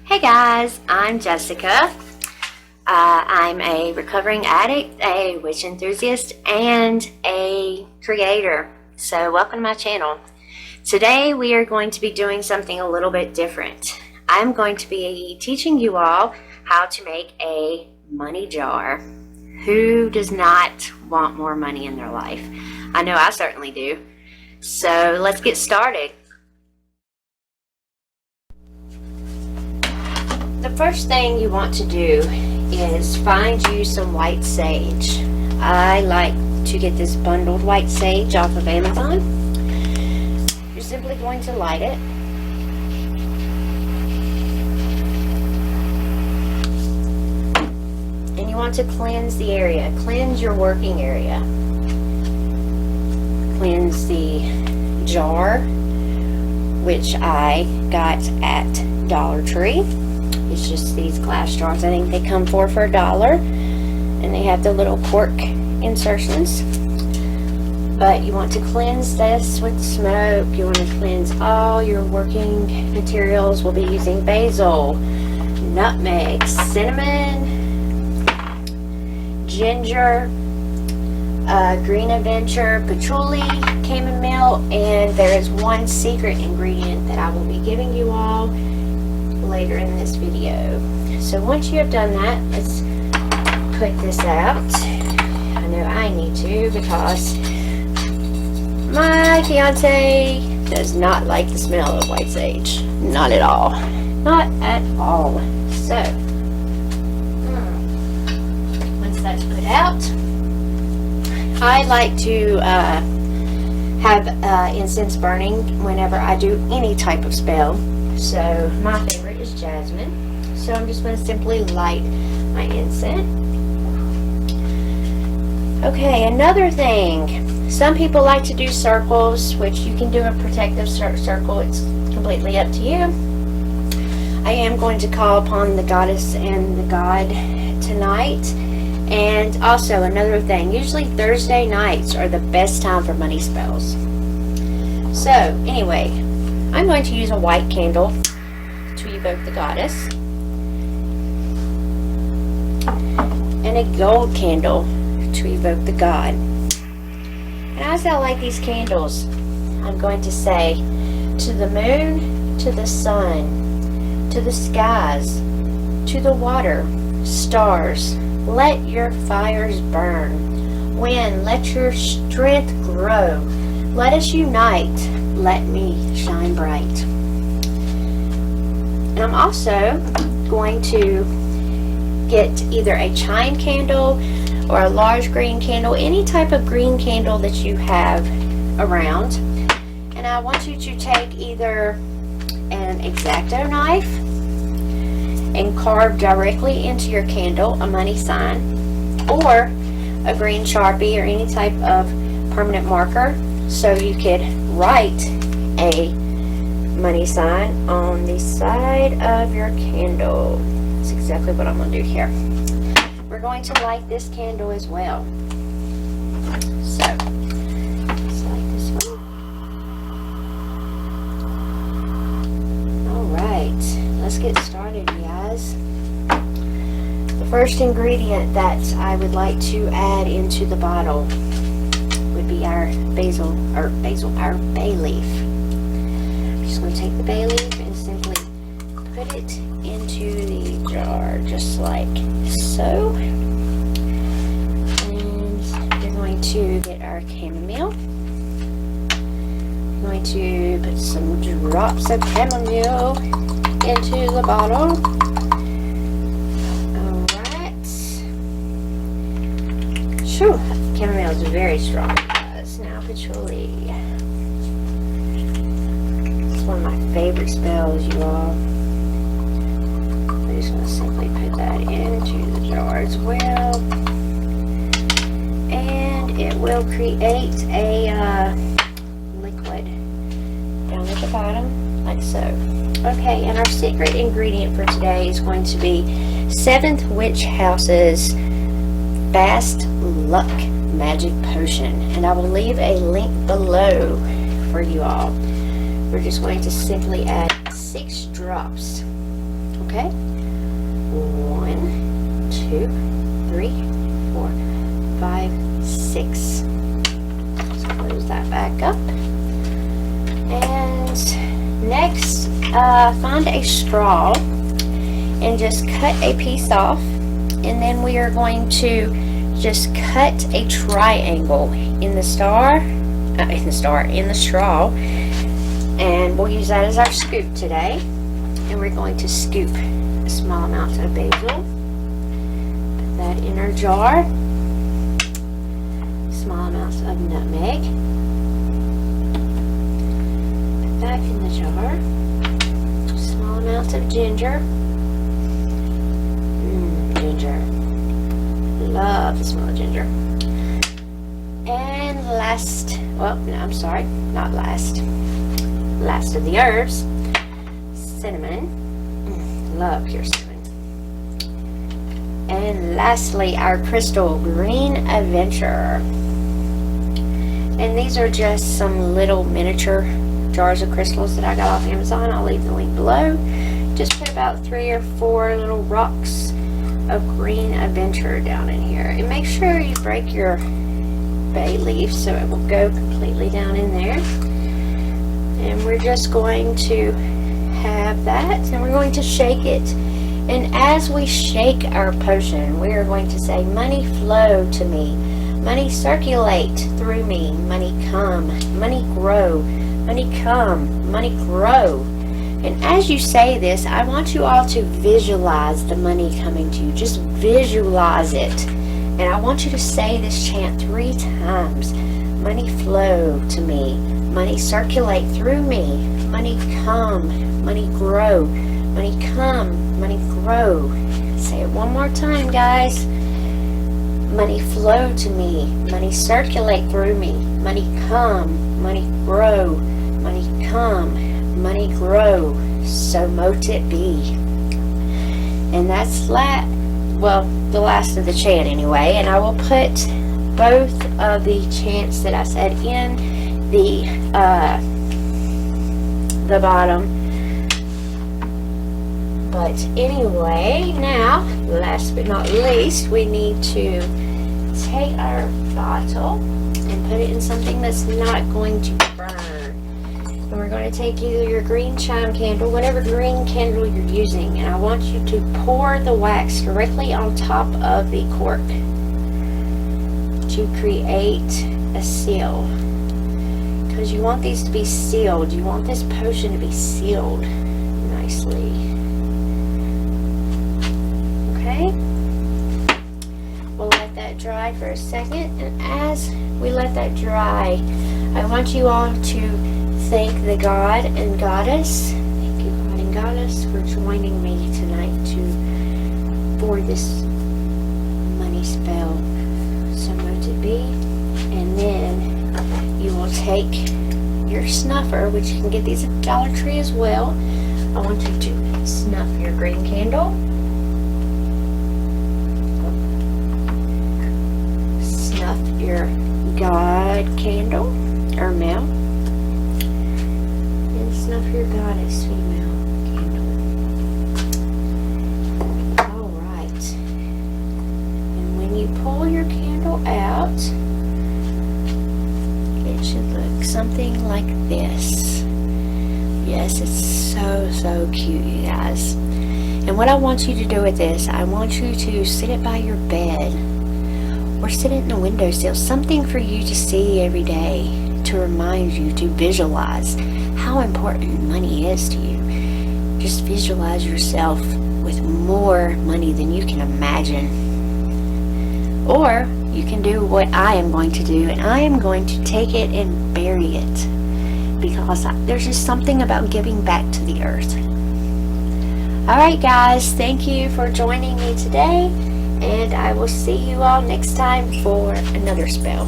Hey guys, I'm Jessica. I'm a recovering addict, a witch enthusiast, and a creator. So welcome to my channel. Today we are going to be doing something a little bit different. I'm going to be teaching you all how to make a money jar. Who does not want more money in their life? I know I certainly do. So let's get started. The first thing you want to do is find you some white sage. I like to get this bundled white sage off of Amazon. You're simply going to light it. And you want to cleanse the area. Cleanse your working area. Cleanse the jar, which I got at Dollar Tree. It's just these glass jars. I think they come for $1, and they have the little cork insertions. But you want to cleanse this with smoke. You want to cleanse all your working materials. We'll be using basil, nutmeg, cinnamon, ginger, green adventure, patchouli, chamomile, and there is one secret ingredient that I will be giving you all later in this video. So once you have done that, let's put this out. I know I need to because my fiance does not like the smell of white sage. Not at all. Not at all. So once that's put out, I like to have incense burning whenever I do any type of spell. So my favorite is jasmine. So I'm just going to simply light my incense. Okay, another thing. Some people like to do circles, which you can do a protective circle. It's completely up to you. I am going to call upon the goddess and the god tonight. And also another thing, usually Thursday nights are the best time for money spells. So anyway, I'm going to use a white candle to evoke the goddess, and a gold candle to evoke the god. And as I light these candles, I'm going to say, to the moon, to the sun, to the skies, to the water, stars, let your fires burn. Wind, let your strength grow. Let us unite. Let me shine bright. And I'm also going to get either a chime candle or a large green candle, any type of green candle that you have around. And I want you to take either an X-Acto knife and carve directly into your candle a money sign, or a green Sharpie or any type of permanent marker, so you could write a money sign on the side of your candle. That's exactly what I'm going to do here. We're going to light this candle as well. So, let's light this one. Alright, let's get started, you guys. The first ingredient that I would like to add into the bottle would be our our bay leaf. I'm just going to take the bay leaf and simply put it into the jar, just like so. And you're going to get our chamomile. I'm going to put some drops of chamomile into the bottle. Alright. Phew, chamomile is very strong. Now patchouli. It's one of my favorite spells, you all. I'm just going to simply put that into the jar as well. And it will create a liquid down at the bottom, like so. Okay, and our secret ingredient for today is going to be 7th Witch House's Fast Luck Magic Potion, and I will leave a link below for you all. We're just going to simply add 6 drops Okay. 1, 2, 3, 4, 5, 6. Let's close that back up. And next, find a straw and just cut a piece off. And then we are going to just cut a triangle in the straw. And we'll use that as our scoop today. And we're going to scoop a small amount of basil. Put that in our jar. Small amounts of nutmeg. Put that in the jar. Small amounts of ginger. Ginger. Love the smell of ginger. And last, well, no, I'm sorry, not last. Last of the herbs, cinnamon. Love pure cinnamon. And lastly, our crystal green adventure. And these are just some little miniature jars of crystals that I got off Amazon. I'll leave the link below. Just put about 3 or 4 little rocks of green adventure down in here. And make sure you break your bay leaf so it will go completely down in there. And we're just going to have that, and we're going to shake it. And as we shake our potion, we are going to say, money flow to me, money circulate through me, money come, money grow, money come, money grow. And as you say this, I want you all to visualize the money coming to you. Just visualize it. And I want you to say this chant 3 times. Money flow to me. Money circulate through me. Money come. Money grow. Money come. Money grow. Say it one more time, guys. Money flow to me. Money circulate through me. Money come. Money grow. Money come. Money grow, so mote it be. And that's the last of the chant anyway. And I will put both of the chants that I said in the bottom. But anyway, now, last but not least, we need to take our bottle and put it in something that's not going to burn. And we're going to take either your green chime candle, whatever green candle you're using, and I want you to pour the wax directly on top of the cork to create a seal. Because you want these to be sealed. You want this potion to be sealed nicely. Okay? We'll let that dry for a second, and as we let that dry, I want you all to thank the God and Goddess. Thank you, God and Goddess, for joining me tonight for this money spell. So mote it be. And then you will take your snuffer, which you can get these at Dollar Tree as well. I want you to snuff your green candle. Snuff your God candle, or male. Snuff your Goddess female candle. Alright. And when you pull your candle out, it should look something like this. Yes, it's so cute, you guys. And what I want you to do with this, I want you to sit it by your bed or sit it in the windowsill. Something for you to see every day, to remind you, to visualize how important money is to you. Just visualize yourself with more money than you can imagine. Or you can do what I am going to do, and I am going to take it and bury it, because there's just something about giving back to the earth. Alright guys, thank you for joining me today, and I will see you all next time for another spell.